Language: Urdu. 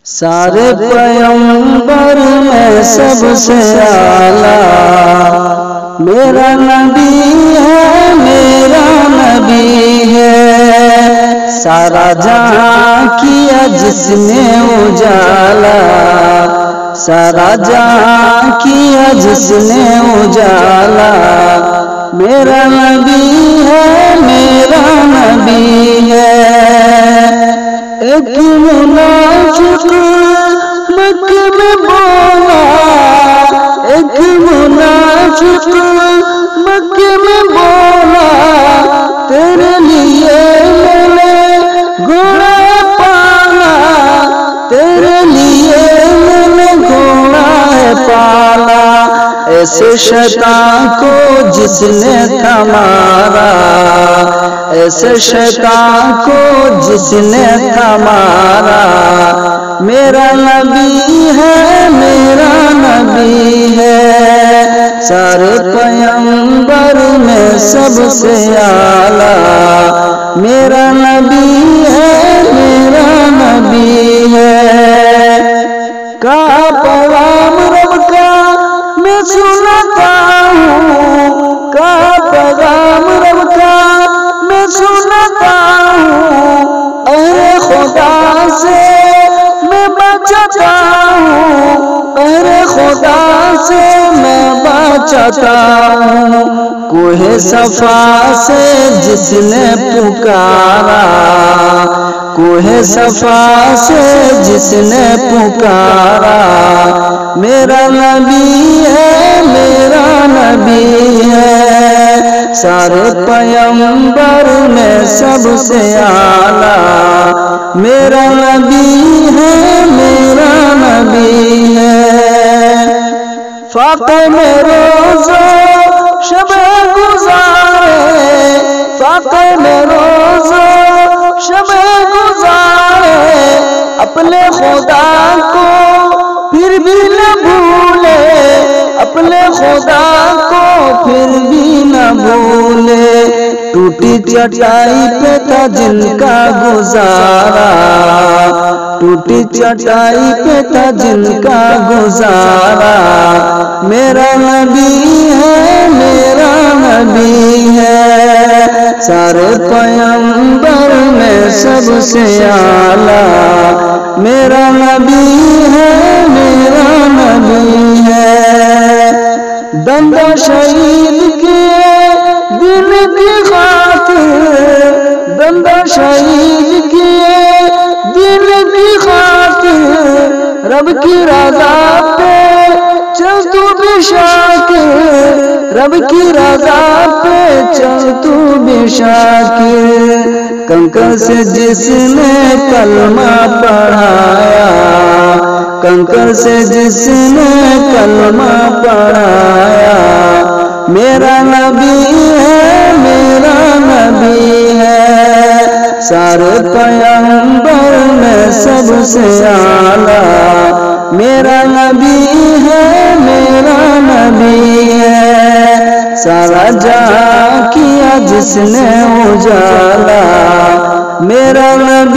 سارے پیغمبر میں سب سے اعلیٰ میرا نبی ہے، میرا نبی ہے۔ سارا جہاں کیا جس نے اجالا، سارا جہاں کیا جس نے اجالا، میرا نبی ہے، میرا نبی ہے۔ ایک منافق مکہ میں بولا، ایک منافق مکہ میں بولا، تیرے لیے میں نے گھوڑا پالا، تیرے لیے میں نے گھوڑا پالا۔ ایسے شیطان کو جس نے تھمارا، ایسے شیطان کو جس نے تھمارا، میرا نبی ہے، میرا نبی ہے۔ سارے پیغمبر میں سب سے اعلیٰ میرا نبی ہے، میرا نبی ہے۔ کہا پیغام رب کا میں سنتا ہوں، کہا پیغام رب کا میں سنتا ہوں، اے خدا سے میں بچتا ہوں، اے خدا سے میں بچتا ہوں۔ کوہ صفا سے جس نے پکارا، کوہ صفا سے جس نے پکارا، میرا نبی ہے، میرا نبی ہے۔ سارے پیغمبر میں سب سے اعلیٰ میرا نبی ہے، میرا نبی ہے۔ فاقے میں روزہ شب گزارے، فاقے میں روزہ شب گزارے، اپنے خدا کو پھر بھی نہ بھولے، اپنے خدا کو پھر بھی نہ بھولے۔ ٹوٹی چٹائی پہ تھا جن کا گزارا، ٹوٹی چٹائی پہ تھا جن کا گزارا، میرا نبی ہے، میرا نبی ہے۔ سارے پیغمبر میں سب سے اعلیٰ میرا نبی ہے، میرا نبی ہے۔ بندہ شہید کیے دل کی خاطر، بندہ شہید کیے دل کی خاطر، رب کی رضا پہ چل تو بھی شاکر، رب کی رضا پہ چل تو بھی شاکر۔ کنکر سے جس نے کلمہ پڑھایا، کنکر سے جس نے کلمہ پڑھایا، میرا نبی ہے، میرا نبی ہے۔ سارے پیغمبر میں سب سے اعلیٰ میرا نبی ہے، میرا نبی ہے۔ سارا جہاں کیا جس نے اجالا، میرا نبی